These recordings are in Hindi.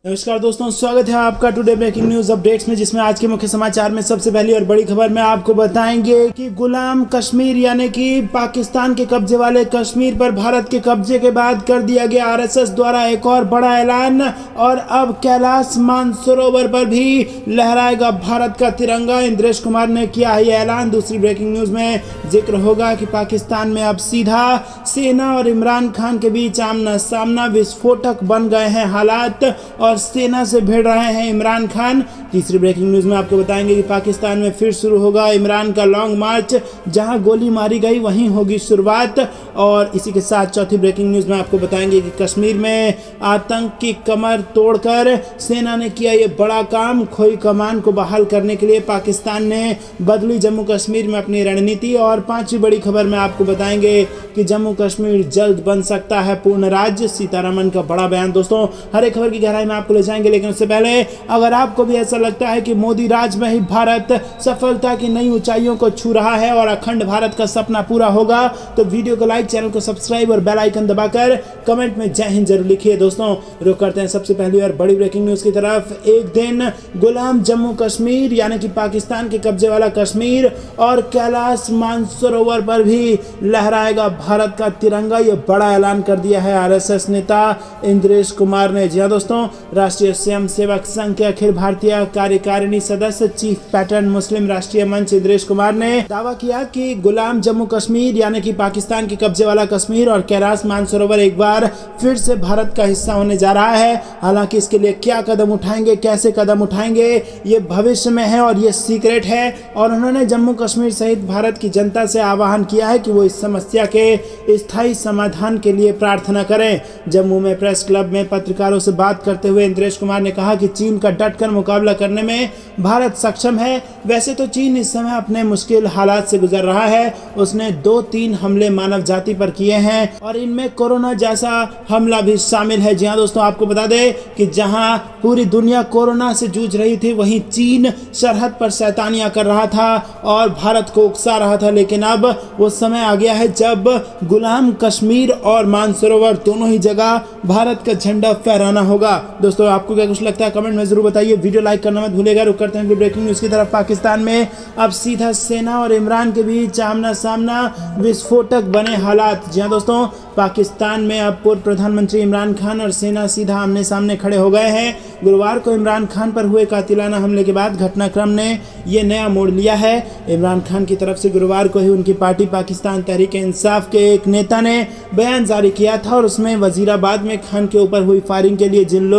नमस्कार दोस्तों, स्वागत है आपका टुडे ब्रेकिंग न्यूज अपडेट्स में, जिसमें आज के मुख्य समाचार में सबसे पहली और बड़ी खबर में आपको बताएंगे कि गुलाम कश्मीर यानी कि पाकिस्तान के कब्जे वाले कश्मीर पर भारत के कब्जे के बाद कर दिया गया आरएसएस द्वारा एक और बड़ा ऐलान। और अब कैलाश मानसरोवर पर भी लहराएगा भारत का तिरंगा। इंद्रेश कुमार ने किया है यह ऐलान। दूसरी ब्रेकिंग न्यूज में जिक्र होगा कि पाकिस्तान में अब सीधा सेना और इमरान खान के बीच आमना सामना, विस्फोटक बन गए हैं हालात और सेना से भिड़ रहे हैं इमरान खान। तीसरी ब्रेकिंग न्यूज में आपको बताएंगे कि पाकिस्तान में फिर शुरू होगा इमरान का लॉन्ग मार्च, जहां गोली मारी गई वहीं होगी शुरुआत। और इसी के साथ चौथी ब्रेकिंग न्यूज में आपको बताएंगे कि कश्मीर में आतंक की कमर तोड़कर सेना ने किया ये बड़ा काम। खोई कमान को बहाल करने के लिए पाकिस्तान ने बदली जम्मू कश्मीर में अपनी रणनीति। और पांचवी बड़ी खबर में आपको बताएंगे कि जम्मू कश्मीर जल्द बन सकता है पूर्ण राज्य, सीतारमण का बड़ा बयान। दोस्तों, हर एक खबर की गहराई में आपको ले जाएंगे, लेकिन उससे पहले अगर आपको भी ऐसा लगता है कि मोदी राज में ही भारत सफलता की नई ऊंचाइयों को छू रहा है और अखंड भारत का सपना पूरा होगा, तो वीडियो को लाइक, चैनल को सब्सक्राइब और बेल आइकन दबाकर कमेंट में जय हिंद जरूर लिखिए। दोस्तों, रुक करते हैं सबसे पहली और बड़ी ब्रेकिंग न्यूज की तरफ। एक दिन गुलाम जम्मू कश्मीर यानी कि पाकिस्तान के कब्जे वाला कश्मीर और कैलाश मानसरोवर पर भी लहराएगा भारत का तिरंगा। ये बड़ा ऐलान कर दिया है आरएसएस नेता इंद्रेश कुमार ने। जी हाँ दोस्तों, राष्ट्रीय स्वयंसेवक संघ के अखिल भारतीय कार्यकारिणी सदस्य चीफ पैटर्न मुस्लिम राष्ट्रीय मंच इंद्रेश कुमार ने दावा किया कि गुलाम जम्मू कश्मीर यानी कि पाकिस्तान के कब्जे वाला कश्मीर और कैलाश मानसरोवर एक बार फिर से भारत का हिस्सा होने जा रहा है। हालांकि इसके लिए क्या कदम उठाएंगे, कैसे कदम उठाएंगे, ये भविष्य में है और ये सीक्रेट है। और उन्होंने जम्मू कश्मीर सहित भारत की जनता से आह्वान किया है कि वो इस समस्या के स्थायी समाधान के लिए प्रार्थना करें। जम्मू में प्रेस क्लब में पत्रकारों से बात करते हुए इंद्रेश कुमार ने कहा कि चीन का डटकर मुकाबला करने में भारत सक्षम है। वैसे तो चीन इस समय अपने मुश्किल हालात से गुजर रहा है। उसने 2-3 हमले मानव जाति पर किए हैं और इनमें कोरोना जैसा हमला भी शामिल है। जी हाँ दोस्तों, आपको बता दें कि जहां पूरी दुनिया कोरोना से जूझ रही थी, वहीं चीन सरहद पर शैतानियां कर रहा था और भारत को उकसा रहा था। लेकिन अब वो समय आ गया है जब गुलाम कश्मीर और मानसरोवर दोनों ही जगह भारत का झंडा फहराना होगा। दोस्तों, आपको क्या कुछ लगता है कमेंट में जरूर बताइए। वीडियो लाइक करना मत भूलिएगा। रुक करते हैं ब्रेकिंग न्यूज की तरफ। पाकिस्तान में अब सीधा सेना और इमरान के बीच आमना सामना, विस्फोटक बने हालात। जी हाँ दोस्तों, पाकिस्तान में अब पूर्व प्रधानमंत्री इमरान खान और सेना सीधा आमने सामने खड़े हो गए हैं। गुरुवार को इमरान खान पर हुए कातिलाना हमले के बाद घटनाक्रम ने यह नया मोड़ लिया है। इमरान खान की तरफ से गुरुवार को ही उनकी पार्टी पाकिस्तान तहरीक इंसाफ के एक नेता ने बयान जारी किया था और उसमें वजीराबाद में खान के ऊपर हुई फायरिंग के लिए जिन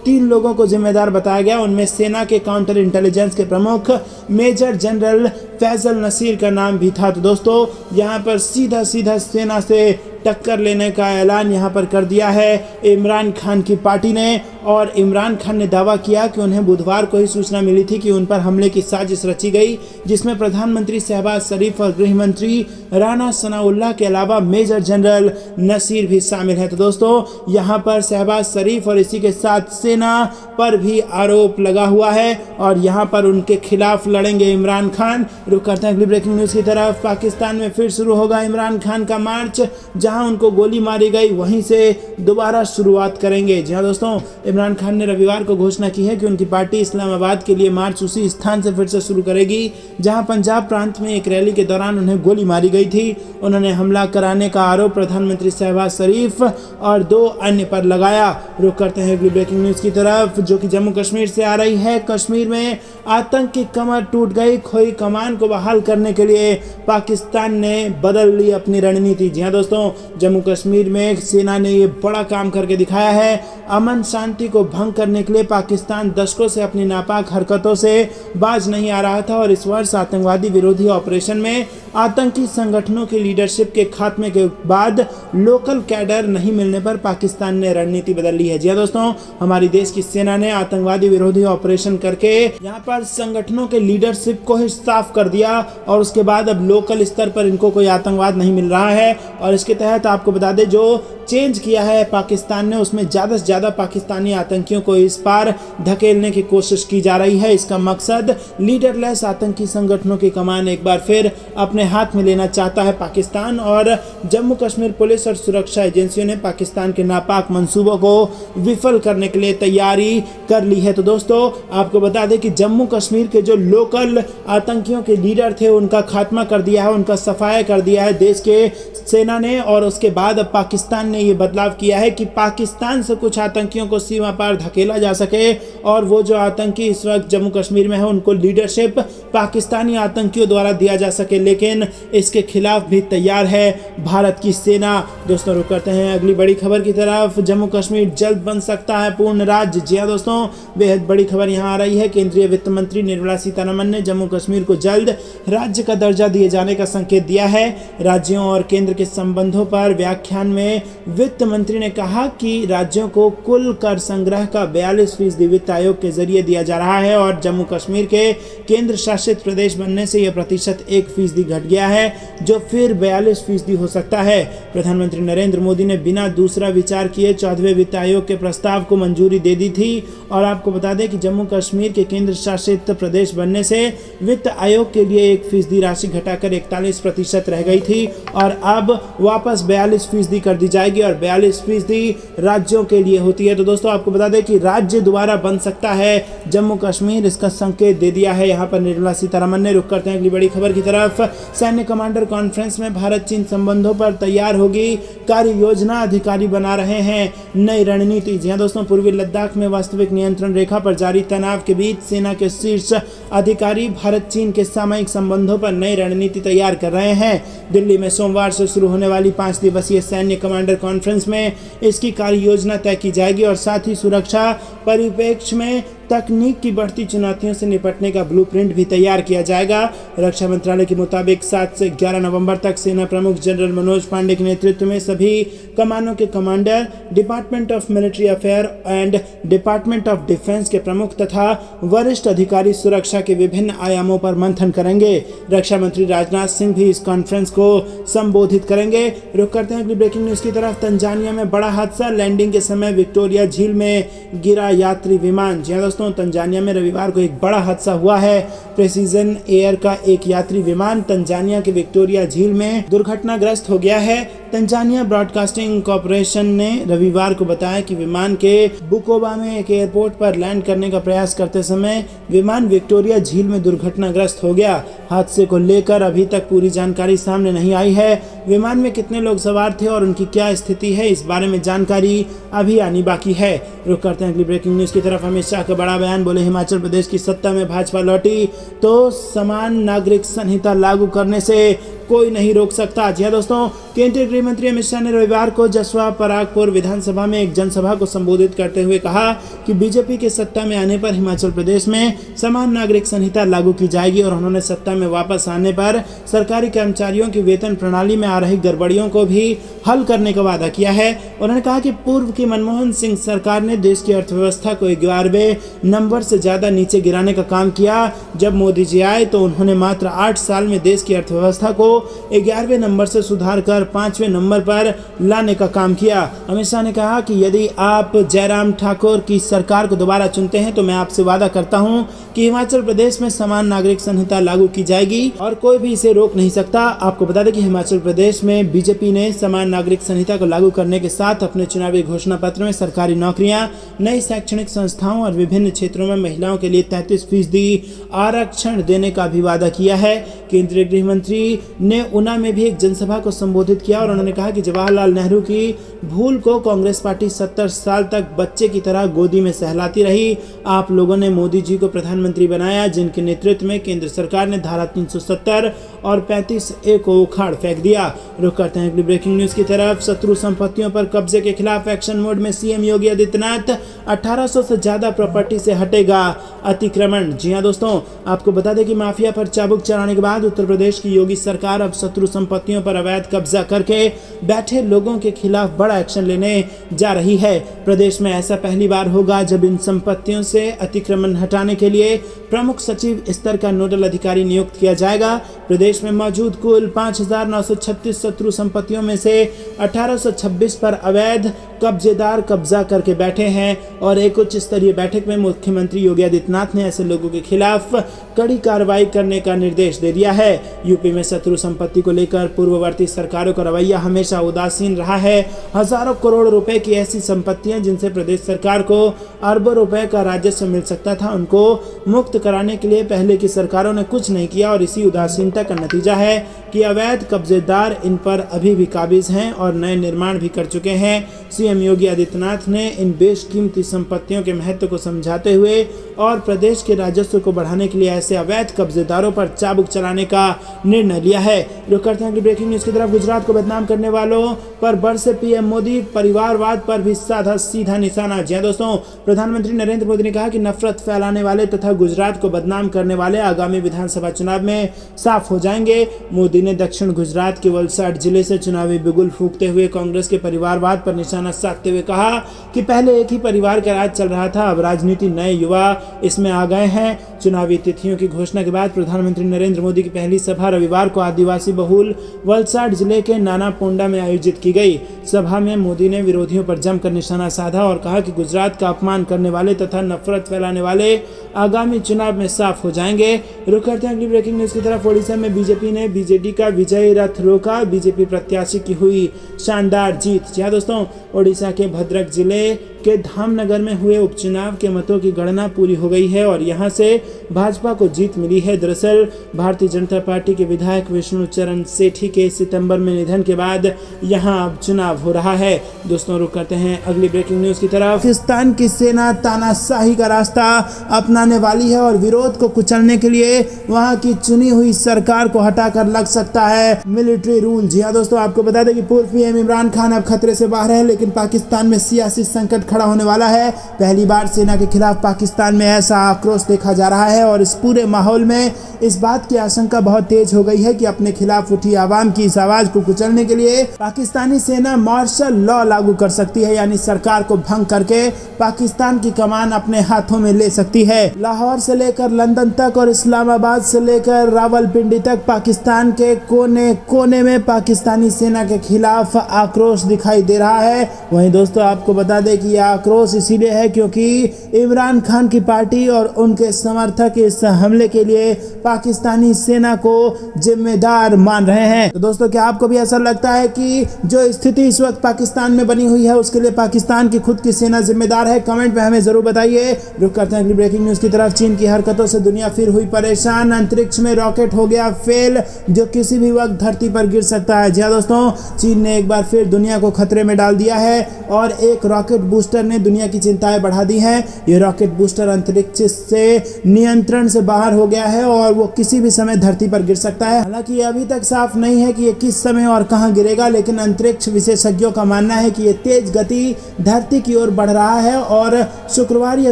3 लोगों को जिम्मेदार बताया गया, उनमें सेना के काउंटर इंटेलिजेंस के प्रमुख मेजर जनरल फैजल नसीर का नाम भी था। तो दोस्तों, यहाँ पर सीधा सेना से टक्कर लेने का ऐलान यहाँ पर कर दिया है इमरान खान की पार्टी ने। और इमरान खान ने दावा किया कि उन्हें बुधवार को ही सूचना मिली थी कि उन पर हमले की साजिश रची गई, जिसमें प्रधानमंत्री शहबाज शरीफ और गृह मंत्री राना सनाउल्लाह के अलावा मेजर जनरल नसीर भी शामिल है। तो दोस्तों, यहाँ पर शहबाज शरीफ और इसी के साथ सेना पर भी आरोप लगा हुआ है और यहाँ पर उनके खिलाफ लड़ेंगे इमरान खान। रुक करते हैं अगली ब्रेकिंग न्यूज की तरफ। पाकिस्तान में फिर शुरू होगा इमरान खान का मार्च, जहां उनको गोली मारी गई वहीं से दोबारा शुरुआत करेंगे। जी हाँ दोस्तों, इमरान खान ने रविवार को घोषणा की है कि उनकी पार्टी इस्लामाबाद के लिए मार्च उसी स्थान से फिर से शुरू करेगी जहां पंजाब प्रांत में एक रैली के दौरान उन्हें गोली मारी गई थी। उन्होंने हमला कराने का आरोप प्रधानमंत्री शहबाज शरीफ और 2 अन्य पर लगाया। रुक करते हैं अगली ब्रेकिंग न्यूज की तरफ, जो कि जम्मू कश्मीर से आ रही है। कश्मीर में आतंक की कमर टूट गई। खोई कमान को बहाल करने के लिए पाकिस्तान ने बदल ली अपनी रणनीति। जी हाँ दोस्तों, जम्मू कश्मीर में सेना ने ये बड़ा काम करके दिखाया है। अमन शांति को भंग करने के लिए पाकिस्तान दशकों से अपनी नापाक हरकतों से बाज नहीं आ रहा था और इस वर्ष आतंकवादी विरोधी ऑपरेशन में आतंकी संगठनों की लीडरशिप के खात्मे के बाद लोकल कैडर नहीं मिलने पर पाकिस्तान ने रणनीति बदल ली है। जी हाँ दोस्तों, हमारी देश की सेना ने आतंकवादी विरोधी ऑपरेशन करके यहाँ पर संगठनों के लीडरशिप को ही साफ कर दिया और उसके बाद अब लोकल स्तर पर इनको कोई आतंकवाद नहीं मिल रहा है। और इसके तहत आपको बता दें, जो चेंज किया है पाकिस्तान ने, उसमें ज़्यादा से ज़्यादा पाकिस्तानी आतंकियों को इस पार धकेलने की कोशिश की जा रही है। इसका मकसद लीडरलेस आतंकी संगठनों की कमान एक बार फिर अपने हाथ में लेना चाहता है पाकिस्तान। और जम्मू कश्मीर पुलिस और सुरक्षा एजेंसियों ने पाकिस्तान के नापाक मंसूबों को विफल करने के लिए तैयारी कर ली है। तो दोस्तों आपको बता दें कि जम्मू कश्मीर के जो लोकल आतंकियों के लीडर थे उनका खात्मा कर दिया है, उनका सफाया कर दिया है देश के सेना ने। और उसके बाद अब पाकिस्तान ने ये बदलाव किया है कि पाकिस्तान से कुछ आतंकियों को सीमा पार धकेला जा सके और वो जो आतंकी इस वक्त जम्मू कश्मीर में है उनको लीडरशिप पाकिस्तानी आतंकियों द्वारा दिया जा सके, लेकिन इसके खिलाफ भी तैयार है भारत की सेना। दोस्तों रुक करते हैं अगली बड़ी खबर की तरफ। जम्मू कश्मीर जल्द बन सकता है पूर्ण राज्य। जी हाँ दोस्तों, बेहद बड़ी खबर यहाँ आ रही है। केंद्रीय वित्त मंत्री निर्मला सीतारमण ने जम्मू कश्मीर को जल्द राज्य का दर्जा दिए जाने का संकेत दिया है। राज्यों और केंद्र के संबंधों पर व्याख्यान में वित्त मंत्री ने कहा कि राज्यों को कुल कर संग्रह का 42% वित्त आयोग के जरिए दिया जा रहा है और जम्मू कश्मीर के केंद्र शासित प्रदेश बनने से यह प्रतिशत 1% घट गया है, जो फिर 42% हो सकता है। प्रधानमंत्री नरेंद्र मोदी ने बिना दूसरा विचार किए 14वें वित्त आयोग के प्रस्ताव को मंजूरी दे दी थी। और आपको बता दें कि जम्मू कश्मीर के केंद्र शासित प्रदेश बनने से वित्त आयोग के लिए 1% राशि घटाकर 41% रह गई थी और अब वापस 42% कर दी जाएगी और 42% राज्यों के लिए होती है। तो दोस्तों आपको बता दें कि राज्य दोबारा बन सकता है जम्मू कश्मीर, इसका संकेत दे दिया है यहाँ पर निर्मला सीतारमण ने। रुक करते हैं अगली बड़ी खबर की तरफ। सैन्य कमांडर कॉन्फ्रेंस में भारत चीन संबंधों पर तैयार होगी कार्य योजना, अधिकारी बना रहे हैं नई रणनीति। जी हाँ दोस्तों, पूर्वी लद्दाख में वास्तविक नियंत्रण रेखा पर जारी तनाव के बीच सेना के शीर्ष अधिकारी भारत चीन के सामयिक संबंधों पर नई रणनीति तैयार कर रहे हैं। दिल्ली में सोमवार से शुरू होने वाली 5 दिवसीय सैन्य कमांडर कॉन्फ्रेंस में इसकी कार्य योजना तय की जाएगी और साथ ही सुरक्षा परिप्रेक्ष्य में तकनीक की बढ़ती चुनौतियों से निपटने का ब्लूप्रिंट भी तैयार किया जाएगा। रक्षा मंत्रालय के मुताबिक 7 से 11 नवंबर तक सेना प्रमुख जनरल मनोज पांडे के नेतृत्व में सभी कमानों के commander, department of military affair and department of defence के प्रमुख तथा वरिष्ठ अधिकारी सुरक्षा के विभिन्न आयामों पर मंथन करेंगे। रक्षा मंत्री राजनाथ सिंह भी इस कॉन्फ्रेंस को संबोधित करेंगे। रुक करते हैं अगली ब्रेकिंग न्यूज की तरफ। तंजानिया में बड़ा हादसा, लैंडिंग के समय विक्टोरिया झील में गिरा यात्री विमान। जी दोस्तों, तंजानिया में रविवार को एक बड़ा हादसा हुआ है। प्रेसिजन एयर का एक यात्री विमान तंजानिया के विक्टोरिया झील में दुर्घटनाग्रस्त हो गया है। तंजानिया ब्रॉडकास्टिंग कॉर्पोरेशन ने रविवार को बताया कि विमान के बुकोबा में एक एयरपोर्ट पर लैंड करने का प्रयास करते समय विमान विक्टोरिया झील में दुर्घटनाग्रस्त हो गया। हादसे को लेकर अभी तक पूरी जानकारी सामने नहीं आई है। विमान में कितने लोग सवार थे और उनकी क्या स्थिति है, इस बारे में जानकारी अभी आनी बाकी है। रुक करते हैं अगली ब्रेकिंग न्यूज की तरफ। अमित शाह का बड़ा बयान, बोले हिमाचल प्रदेश की सत्ता में भाजपा लौटी तो समान नागरिक संहिता लागू करने से कोई नहीं रोक सकता। जी हाँ दोस्तों, केंद्रीय गृह मंत्री अमित शाह ने रविवार को जसवा परागपुर विधानसभा में एक जनसभा को संबोधित करते हुए कहा कि बीजेपी के सत्ता में आने पर हिमाचल प्रदेश में समान नागरिक संहिता लागू की जाएगी और उन्होंने सत्ता में वापस आने पर सरकारी कर्मचारियों की वेतन प्रणाली में आ रही गड़बड़ियों को भी हल करने का वादा किया है। उन्होंने कहा कि पूर्व की मनमोहन सिंह सरकार ने देश की अर्थव्यवस्था को 11वें नंबर से ज्यादा नीचे गिराने का काम किया। जब मोदी जी आए तो उन्होंने मात्र 8 साल में देश की अर्थव्यवस्था को 11वें नंबर से सुधार कर 5वें नंबर पर लाने का काम किया। अमित शाह ने कहा कि यदि आप जयराम ठाकुर की सरकार को दोबारा चुनते हैं तो मैं आपसे वादा करता हूं कि हिमाचल प्रदेश में समान नागरिक संहिता लागू की जाएगी और कोई भी इसे रोक नहीं सकता। आपको बता दें कि हिमाचल प्रदेश में बीजेपी ने समान नागरिक संहिता को लागू करने के साथ अपने चुनावी घोषणा पत्र में सरकारी नौकरियां, नई शैक्षणिक संस्थाओं और विभिन्न क्षेत्रों में महिलाओं के लिए 33% आरक्षण देने का भी वादा किया है। केंद्रीय गृह मंत्री ने ऊना में भी एक जनसभा को संबोधित किया और उन्होंने कहा कि जवाहरलाल नेहरू की भूल को कांग्रेस पार्टी 70 साल तक बच्चे की तरह गोदी में सहलाती रही। आप लोगों ने मोदी जी को प्रधानमंत्री बनाया, जिनके नेतृत्व में केंद्र सरकार ने धारा 370 और 35A को उखाड़ फेंक दिया। रुक करते हैं अगली ब्रेकिंग न्यूज की तरफ। शत्रु संपत्तियों पर कब्जे के खिलाफ एक्शन मोड में सीएम योगी आदित्यनाथ। 1800 से ज्यादा प्रॉपर्टी से हटेगा अतिक्रमण। जी हाँ दोस्तों, आपको बता दें कि माफिया पर चाबुक चलाने के बाद बाद उत्तर प्रदेश की योगी सरकार अब शत्रु संपत्तियों पर अवैध कब्जा करके बैठे लोगों के खिलाफ बड़ा एक्शन लेने जा रही है। प्रदेश में ऐसा पहली बार होगा जब इन संपत्तियों से अतिक्रमण हटाने के लिए प्रमुख सचिव स्तर का नोडल अधिकारी नियुक्त किया जाएगा। प्रदेश में मौजूद कुल 5,936 शत्रु संपत्तियों में से 1826 पर अवैध कब्जेदार कब्जा करके बैठे हैं और एक उच्च स्तरीय बैठक में मुख्यमंत्री योगी आदित्यनाथ ने ऐसे लोगों के खिलाफ कड़ी कार्रवाई करने का निर्देश दे दिया है। यूपी में शत्रु संपत्ति को लेकर पूर्ववर्ती सरकारों का रवैया हमेशा उदासीन रहा है। हजारों करोड़ रुपए की ऐसी संपत्तियां जिनसे प्रदेश सरकार को अरबों रुपए का राजस्व मिल सकता था, उनको मुक्त कराने के लिए पहले की सरकारों ने कुछ नहीं किया और इसी उदासीनता का नतीजा है कि अवैध कब्जेदार इन पर अभी भी काबिज हैं और नए निर्माण भी कर चुके हैं। सीएम योगी आदित्यनाथ ने इन बेशकीमती संपत्तियों के महत्व को समझाते हुए और प्रदेश के राजस्व को बढ़ाने के लिए ऐसे अवैध कब्जेदारों पर चाबुक चलाने का निर्णय लिया है। रुक करते हैं अगली ब्रेकिंग न्यूज की तरफ। गुजरात को बदनाम करने वालों पर बरसे पीएम मोदी, परिवारवाद पर भी साधा सीधा निशाना। जी दोस्तों, प्रधानमंत्री नरेंद्र मोदी ने कहा कि नफरत फैलाने वाले तथा गुजरात को बदनाम करने वाले आगामी विधानसभा चुनाव में साफ हो जाएंगे। मोदी ने दक्षिण गुजरात के वलसाड जिले से चुनावी बिगुल फूंकते हुए कांग्रेस के परिवारवाद पर निशाना साधते हुए कहा कि पहले एक ही परिवार का राज चल रहा था, अब राजनीति नए युवा इसमें आ गए हैं। चुनावी तिथियों की घोषणा के बाद प्रधानमंत्री नरेंद्र मोदी की पहली सभा रविवार को आदिवासी बहुल वलसाड जिले के नाना पोंडा में आयोजित की गई। सभा में मोदी ने विरोधियों पर जमकर निशाना साधा और कहा कि गुजरात का अपमान करने वाले तथा नफरत फैलाने वाले आगामी चुनाव में साफ हो जाएंगे। रुक करते हैं अगली ब्रेकिंग न्यूज की तरफ। ओडिशा में बीजेपी ने बीजेडी का विजय रथ रोका, बीजेपी प्रत्याशी की हुई शानदार जीत। जी दोस्तों, ओडिशा के भद्रक जिले के धामनगर में हुए उपचुनाव के मतों की गणना पूरी हो गई है और यहां से भाजपा को जीत मिली है। दरअसल भारतीय जनता पार्टी के विधायक विष्णु चरण सेठी के सितंबर में निधन के बाद यहां अब चुनाव हो रहा है। दोस्तों, रुक करते हैं अगली ब्रेकिंग न्यूज की तरफ। पाकिस्तान की सेना तानाशाही का रास्ता अपनाने वाली है और विरोध को कुचलने के लिए वहां की चुनी हुई सरकार को हटाकर लग सकता है मिलिट्री रूल। जी हाँ दोस्तों, आपको बता दें कि पूर्व पीएम इमरान खान अब खतरे से बाहर है, लेकिन पाकिस्तान में सियासी संकट खड़ा होने वाला है। पहली बार सेना के खिलाफ पाकिस्तान में ऐसा आक्रोश देखा जा रहा है और इस पूरे माहौल में इस बात की आशंका बहुत तेज हो गई है कि अपने खिलाफ उठी आवाम की इस आवाज को कुचलने के लिए पाकिस्तानी सेना मार्शल लॉ लागू कर सकती है, यानी सरकार को भंग करके पाकिस्तान की कमान अपने हाथों में ले सकती है। लाहौर से लेकर लंदन तक और इस्लामाबाद से लेकर रावलपिंडी तक पाकिस्तान के कोने कोने में पाकिस्तानी सेना के खिलाफ आक्रोश दिखाई दे रहा है। वहीं दोस्तों, आपको बता दें कि आक्रोश इसीलिए है क्योंकि इमरान खान की पार्टी और उनके समर्थक इस हमले के लिए पाकिस्तानी सेना को जिम्मेदार मान रहे हैं। तो दोस्तों, क्या आपको भी ऐसा लगता है कि जो स्थिति इस वक्त पाकिस्तान में बनी हुई है उसके लिए पाकिस्तान की खुद की सेना जिम्मेदार है? कमेंट में हमें जरूर बताइए। रुक करते हैं अगली ब्रेकिंग न्यूज की तरफ। चीन की हरकतों से दुनिया फिर हुई परेशान, अंतरिक्ष में रॉकेट हो गया फेल जो किसी भी वक्त धरती पर गिर सकता है। जी दोस्तों, चीन ने एक बार फिर दुनिया को खतरे में डाल दिया है और एक रॉकेट बूस्टर ने दुनिया की चिंताएं बढ़ा दी हैं। ये रॉकेट बूस्टर अंतरिक्ष से नियंत्रण से बाहर हो गया है और वो किसी भी समय धरती पर गिर सकता है। हालांकि ये अभी तक साफ नहीं है कि ये किस समय और कहां गिरेगा, लेकिन अंतरिक्ष विशेषज्ञों का मानना है कि ये तेज गति धरती की ओर बढ़ रहा है और शुक्रवार या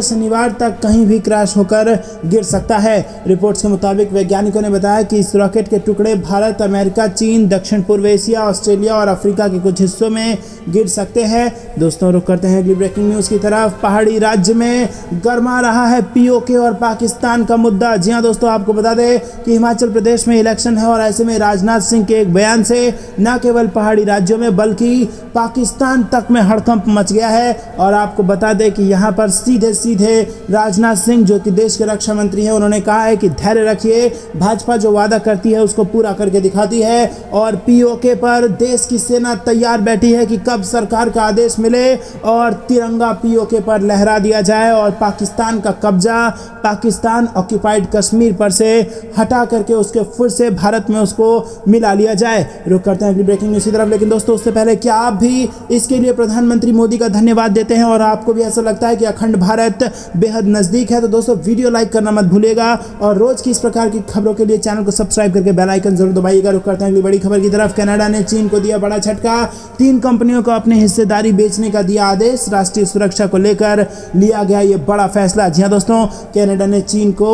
शनिवार तक कहीं भी क्रैश होकर गिर सकता है। रिपोर्ट्स के मुताबिक वैज्ञानिकों ने बताया कि इस रॉकेट के टुकड़े भारत, अमेरिका, चीन, दक्षिण पूर्व एशिया, ऑस्ट्रेलिया और अफ्रीका के कुछ हिस्सों में गिर सकते हैं। दोस्तों, रुक करते हैं अगली ब्रेकिंग न्यूज की तरफ। पहाड़ी राज्य में गर्मा रहा है पीओके और पाकिस्तान का मुद्दा। जी हाँ दोस्तों, आपको बता दें कि हिमाचल प्रदेश में इलेक्शन है और ऐसे में राजनाथ सिंह के एक बयान से न केवल पहाड़ी राज्यों में बल्कि पाकिस्तान तक में हड़कंप मच गया है। और आपको बता दें कि यहाँ पर सीधे सीधे राजनाथ सिंह, जो कि देश के रक्षा मंत्री हैं, उन्होंने कहा है कि धैर्य रखिए, भाजपा जो वादा करती है उसको पूरा करके दिखाती है और पीओके पर देश की सेना तैयार बैठी है कि कब सरकार का आदेश मिले और तिरंगा पीओके पर लहरा दिया जाए और पाकिस्तान का कब्जा, पाकिस्तान ऑक्यूपाइड कश्मीर पर से हटा करके उसके फिर से भारत में उसको मिला लिया जाए। रुक करते हैं अगली ब्रेकिंग न्यूज़ की तरफ। लेकिन दोस्तों, उससे पहले क्या आप भी इसके लिए प्रधानमंत्री मोदी का धन्यवाद देते हैं और आपको भी ऐसा लगता है कि अखंड भारत बेहद नज़दीक है? तो दोस्तों वीडियो लाइक करना मत भूलिएगा और रोज की इस प्रकार की खबरों के लिए चैनल को सब्सक्राइब करके बेल आइकन जरूर दबाइएगा। रुक करते हैं अगली बड़ी खबर की तरफ। कनाडा ने चीन को दिया बड़ा झटका, 3 कंपनियों को अपनी हिस्सेदारी बेचने का दिया आदेश। राष्ट्रीय सुरक्षा को लेकर लिया गया ये बड़ा फैसला। जी हां दोस्तों, कनाडा ने चीन को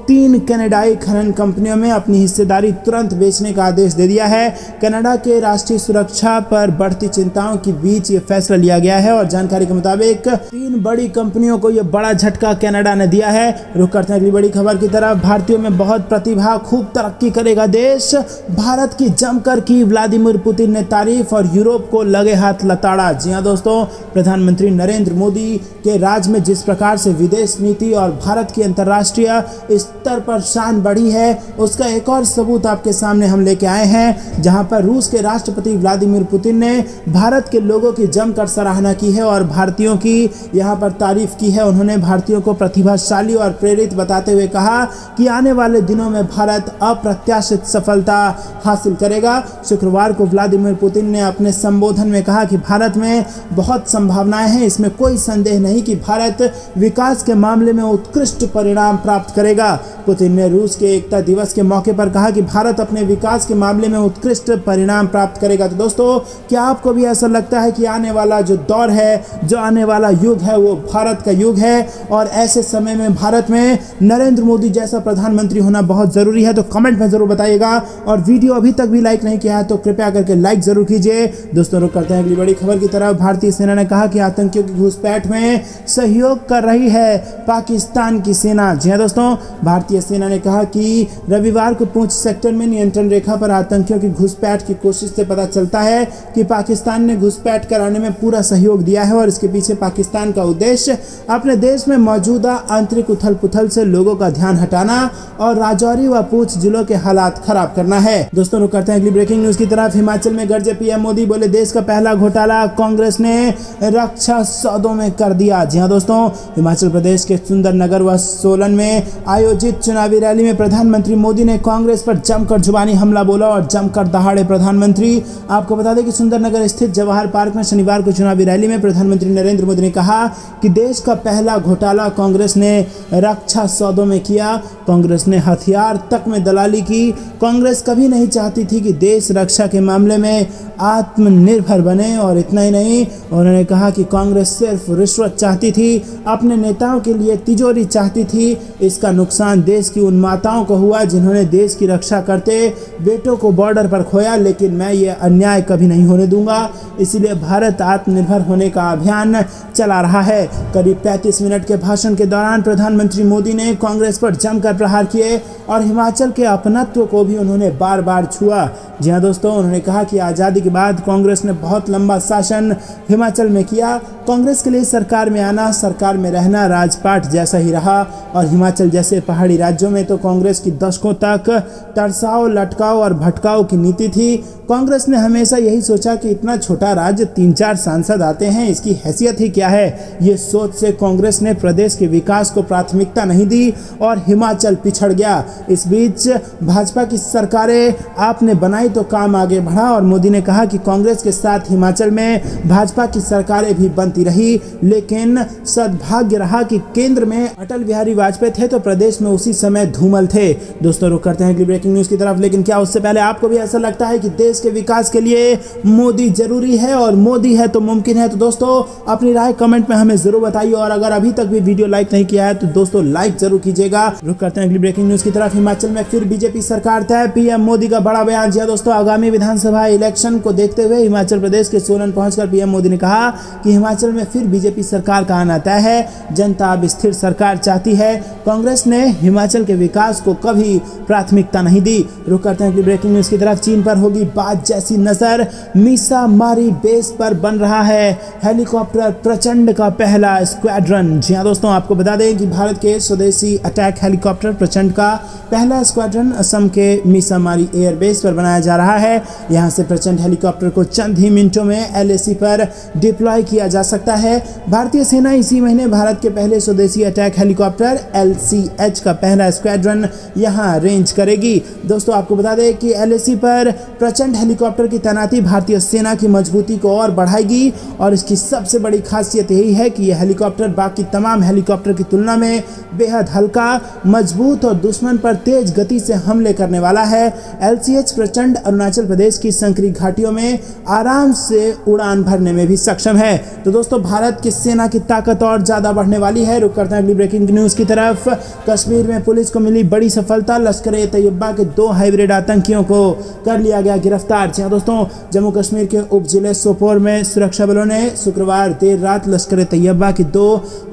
3 कनाडाई खनन कंपनियों में अपनी हिस्सेदारी तुरंत बेचने का आदेश दे दिया है। कनाडा के राष्ट्रीय सुरक्षा पर बढ़ती चिंताओं के बीच ये फैसला लिया गया है और जानकारी के मुताबिक 3 बड़ी कंपनियों को यह बड़ा झटका कनाडा ने दिया है। रुक करते हैं अगली बड़ी खबर की तरफ। भारतीयों में बहुत प्रतिभा, खूब तरक्की करेगा देश, भारत की जमकर की व्लादिमीर पुतिन ने तारीफ और यूरोप को लगे हाथ लताड़ा। जी हां दोस्तों, प्रधानमंत्री नरेंद्र मोदी के राज में जिस प्रकार से विदेश नीति और भारत की अंतर्राष्ट्रीय स्तर पर शान बढ़ी है, उसका एक और सबूत आपके सामने हम लेके आए हैं, जहां पर रूस के राष्ट्रपति व्लादिमीर पुतिन ने भारत के लोगों की जमकर सराहना की है और भारतीयों की यहां पर तारीफ की है। उन्होंने भारतीयों को प्रतिभाशाली और प्रेरित बताते हुए कहा कि आने वाले दिनों में भारत अप्रत्याशित सफलता हासिल करेगा। शुक्रवार को व्लादिमीर पुतिन ने अपने संबोधन में कहा कि भारत में बहुत संभावनाएं हैं, इसमें कोई संदेह नहीं कि भारत विकास के मामले में उत्कृष्ट परिणाम प्राप्त करेगा। पुतिन ने रूस के एकता दिवस के मौके पर कहा कि भारत अपने विकास के मामले में उत्कृष्ट परिणाम प्राप्त करेगा। तो दोस्तों, क्या आपको भी ऐसा लगता है कि आने वाला जो दौर है, जो आने वाला युग है, वो भारत का युग है और ऐसे समय में भारत में नरेंद्र मोदी जैसा प्रधानमंत्री होना बहुत ज़रूरी है? तो कमेंट में ज़रूर बताइएगा और वीडियो अभी तक भी लाइक नहीं किया है तो कृपया करके लाइक ज़रूर कीजिए। दोस्तों, रुक करते हैं अगली बड़ी खबर की तरफ। भारतीय सेना ने कहा कि आतंकियों की घुसपैठ में सहयोग कर रही है पाकिस्तान की सेना। जी हाँ दोस्तों, भारतीय सेना ने कहा कि रविवार को पुंछ सेक्टर में नियंत्रण रेखा पर आतंकियों की घुसपैठ की कोशिश से पता चलता है कि पाकिस्तान ने घुसपैठ कराने में पूरा सहयोग दिया है और इसके पीछे पाकिस्तान का उद्देश्य अपने देश में मौजूदा आंतरिक उथल पुथल से लोगों का ध्यान हटाना और राजौरी व पुंछ जिलों के हालात खराब करना है। दोस्तों, रुक करते हैं अगली ब्रेकिंग न्यूज की तरफ। हिमाचल में गरजे पीएम मोदी, बोले देश का पहला घोटाला कांग्रेस ने रक्षा सौदों में कर दिया। जी हाँ दोस्तों, हिमाचल प्रदेश के सुंदरनगर व सोलन में आयोजित चुनावी रैली में प्रधानमंत्री मोदी ने कांग्रेस पर जमकर जुबानी हमला बोला और जमकर दहाड़े प्रधानमंत्री। आपको बता दें कि सुंदरनगर स्थित जवाहर पार्क में शनिवार को चुनावी रैली में प्रधानमंत्री नरेंद्र मोदी ने कहा कि देश का पहला घोटाला कांग्रेस ने रक्षा सौदों में किया। कांग्रेस ने हथियार तक में दलाली की। कांग्रेस कभी नहीं चाहती थी कि देश रक्षा के मामले में आत्मनिर्भर बने और इतना ही नहीं, उन्होंने कहा कि कांग्रेस सिर्फ रिश्वत चाहती थी, अपने नेताओं के लिए तिजोरी चाहती थी। इसका नुकसान देश की उन माताओं को हुआ जिन्होंने देश की रक्षा करते बेटों को बॉर्डर पर खोया, लेकिन मैं ये अन्याय कभी नहीं होने दूंगा। इसीलिए भारत आत्मनिर्भर होने का अभियान चला रहा है। करीब 35 मिनट के भाषण के दौरान प्रधानमंत्री मोदी ने कांग्रेस पर जमकर प्रहार किए और हिमाचल के अपनत्व को भी उन्होंने बार बार छुआ। जी हाँ दोस्तों, उन्होंने कहा कि आज़ादी के बाद कांग्रेस ने बहुत लंबा शासन हिमाचल में किया। कांग्रेस के लिए सरकार में आना, सरकार में रहना राजपाट जैसा ही रहा और हिमाचल जैसे पहाड़ी राज्यों में तो कांग्रेस की दशकों तक तरसाओ, लटकाओ और भटकाओ की नीति थी। कांग्रेस ने हमेशा यही सोचा कि इतना छोटा राज्य 3-4 सांसद आते हैं, इसकी हैसियत ही क्या है। ये सोच से कांग्रेस ने प्रदेश के विकास को प्राथमिकता नहीं दी और हिमाचल पिछड़ गया। इस बीच भाजपा की सरकारें आपने बनाई तो काम आगे बढ़ा और मोदी ने कहा कि कांग्रेस के साथ हिमाचल में भाजपा की सरकारें भी बनती रही, लेकिन सद्भाग्य रहा कि केंद्र में अटल बिहारी वाजपेयी थे तो प्रदेश में उसी समय धूमल थे। दोस्तों, रुक करते हैं अगली ब्रेकिंग न्यूज की तरफ। लेकिन क्या उससे पहले आपको भी ऐसा लगता है कि देश के विकास के लिए मोदी जरूरी है और मोदी है तो मुमकिन है? तो दोस्तों, अपनी राय कमेंट में हमें जरूर बताइए और अगर अभी तक भी वीडियो लाइक नहीं किया है तो दोस्तों लाइक जरूर कीजिएगा। रुक करते हैं अगली ब्रेकिंग न्यूज की तरफ। हिमाचल में फिर बीजेपी सरकार तय, पीएम मोदी का बड़ा बयान। जी दोस्तों, आगामी विधानसभा इलेक्शन को देखते हुए हिमाचल प्रदेश के सोलन पहुंचकर पीएम मोदी ने कहा कि हिमाचल में फिर बीजेपी सरकार का आना तय है। जनता अब स्थिर सरकार चाहती है। कांग्रेस ने हिमाचल के विकास को कभी प्राथमिकता नहीं दी। रुक करते हैं अगली ब्रेकिंग न्यूज की तरफ। चीन पर होगी बात जैसी नजर, मीसा मारी बेस पर बन रहा है हेलीकॉप्टर प्रचंड का पहला स्क्वाड्रन। जी हाँ दोस्तों, आपको बता दें कि भारत के स्वदेशी अटैक हेलीकॉप्टर प्रचंड का पहला स्क्वाड्रन असम के मीसा मारी एयरबेस पर बनाया जा रहा है। यहां से प्रचंड हेलीकॉप्टर को चंद ही मिनटों में LAC पर डिप्लॉय किया जा सकता है। भारतीय सेना इसी महीने भारत के पहले स्वदेशी अटैक हेलीकॉप्टर LCH का पहला स्क्वाड्रन यहां रेंज करेगी। दोस्तों, आपको बता दें कि LAC पर प्रचंड हेलीकॉप्टर की तैनाती भारतीय सेना की मजबूती को और बढ़ाएगी और इसकी सबसे बड़ी खासियत यही है कि यह हेलीकॉप्टर बाकी तमाम हेलीकॉप्टर की तुलना तुलना में बेहद हल्का, मजबूत और दुश्मन पर तेज गति से हमले करने वाला है। LCH प्रचंड अरुणाचल प्रदेश की संकरी घाटियों में आराम से उड़ान भरने में भी सक्षम है। तो दोस्तों, भारत की सेना की ताकत और ज्यादा बढ़ने वाली है। रुक करते हैं अगली ब्रेकिंग न्यूज की तरफ। कश्मीर में पुलिस को मिली बड़ी सफलता, लश्कर-ए-तैयबा के 2 हाइब्रिड आतंकियों को कर लिया गया गिरफ्तार। जी दोस्तों, जम्मू कश्मीर के उप जिले सोपोर में सुरक्षा बलों ने शुक्रवार देर रात लश्कर-ए-तैयबा के 2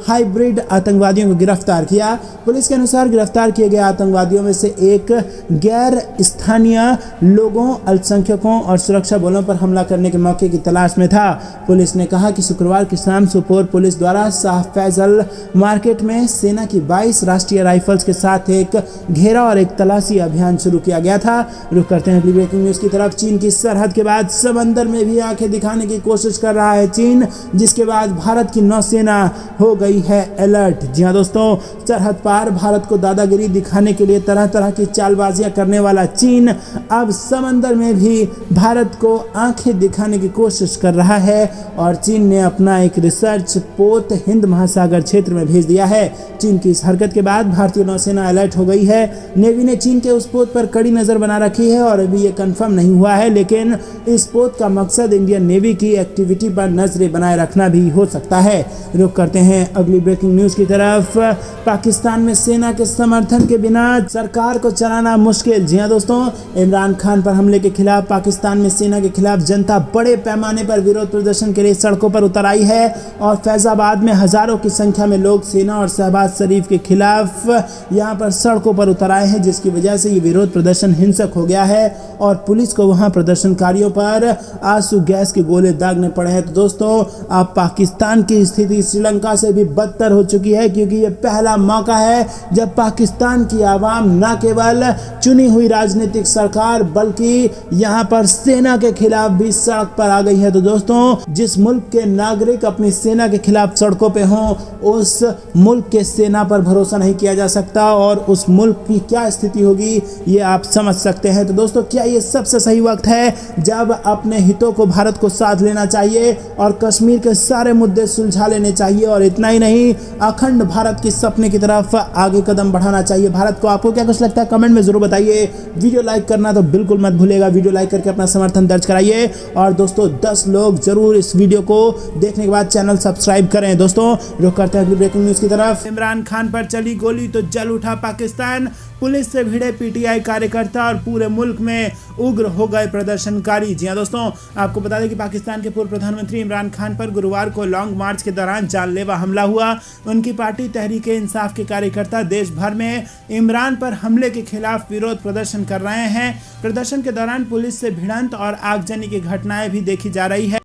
हाइब्रिड आतंकवादियों को गिरफ्तार किया। पुलिस के अनुसार गिरफ्तार किए गए आतंकवादियों में से एक गैर स्थानीय लोगों, अल्पसंख्यकों और सुरक्षा बलों पर हमला करने के मौके की तलाश में था। पुलिस ने कहा कि शुक्रवार की शाम सोपोर पुलिस द्वारा शाह फैजल मार्केट में सेना की 22 राष्ट्रीय राइफल्स के साथ एक घेरा और एक तलाशी अभियान शुरू किया गया था। रुक करते हैं अगली ब्रेकिंग न्यूज की तरफ। चीन की सरहद के बाद समंदर में भी आंखें दिखाने की कोशिश कर रहा है चीन, जिसके बाद भारत की नौसेना हो गई है अलर्ट। जी हाँ दोस्तों, सरहद पार भारत को दादागिरी दिखाने के लिए तरह तरह की चालबाजियां करने वाला चीन अब समंदर में भी भारत को आंखें दिखाने की कोशिश कर रहा है और चीन ने अपना एक रिसर्च पोत हिंद महासागर क्षेत्र में भेज दिया है। चीन की इस हरकत के बाद भारतीय नौसेना अलर्ट हो गई है। नेवी ने चीन के उस पोत पर कड़ी नजर बना रखी है और अभी ये कंफर्म नहीं हुआ है, लेकिन इस पोत का मकसद इंडियन नेवी की एक्टिविटी पर नजरें बनाए रखना भी हो सकता है। रुक करते हैं अगली ब्रेकिंग न्यूज की तरफ। पाकिस्तान में सेना के समर्थन के बिना सरकार को चलाना मुश्किल। जी हाँ दोस्तों, इमरान खान पर हमले के खिलाफ पाकिस्तान में सेना के खिलाफ जनता बड़े पैमाने पर विरोध प्रदर्शन के लिए सड़कों पर उतर आई है और फैजाबाद में हजारों की संख्या में लोग सेना और शहबाज शरीफ के खिलाफ यहां पर सड़कों पर उतर आए हैं, जिसकी वजह से ये विरोध प्रदर्शन हिंसक हो गया है और पुलिस को वहां प्रदर्शनकारियों पर आंसू गैस के गोले दागने पड़े हैं। तो दोस्तों, अब पाकिस्तान की स्थिति श्रीलंका से भी बदतर हो चुकी है, क्योंकि ये पहला मौका है जब पाकिस्तान की आवाम न केवल चुनी हुई राजनीतिक सरकार बल्कि यहाँ पर सेना के खिलाफ भी सड़क पर आ गई है। तो दोस्तों, जिस मुल्क के नागरिक अपनी सेना के खिलाफ सड़कों पे हों, उस मुल्क के सेना पर भरोसा नहीं किया जा सकता और उस मुल्क की क्या स्थिति होगी ये आप समझ सकते हैं। तो दोस्तों, क्या ये सबसे सही वक्त है जब अपने हितों को भारत को साथ लेना चाहिए और कश्मीर के सारे मुद्दे सुलझा लेने चाहिए और इतना ही नहीं, अखंड भारत के सपने की तरफ आगे कदम बढ़ाना चाहिए भारत को। आपको क्या कुछ लगता है कमेंट में जरूर बताइए। वीडियो लाइक करना तो बिल्कुल मत भूलिएगा, वीडियो लाइक करके अपना समर्थन दर्ज कराइए और दोस्तों 10 लोग जरूर इस वीडियो को देखने के बाद चैनल सब्सक्राइब करें। दोस्तों, रुक करते हैं अगली ब्रेकिंग न्यूज की तरफ। इमरान खान पर चली गोली तो जल उठा पाकिस्तान, पुलिस से भिड़े PTI कार्यकर्ता और पूरे मुल्क में उग्र हो गए प्रदर्शनकारी। जी हाँ दोस्तों, आपको बता दें कि पाकिस्तान के पूर्व प्रधानमंत्री इमरान खान पर गुरुवार को लॉन्ग मार्च के दौरान जानलेवा हमला हुआ। उनकी पार्टी तहरीक-ए-इंसाफ के कार्यकर्ता देश भर में इमरान पर हमले के खिलाफ विरोध प्रदर्शन कर रहे हैं। प्रदर्शन के दौरान पुलिस से भिड़ंत और आगजनी की घटनाएं भी देखी जा रही है।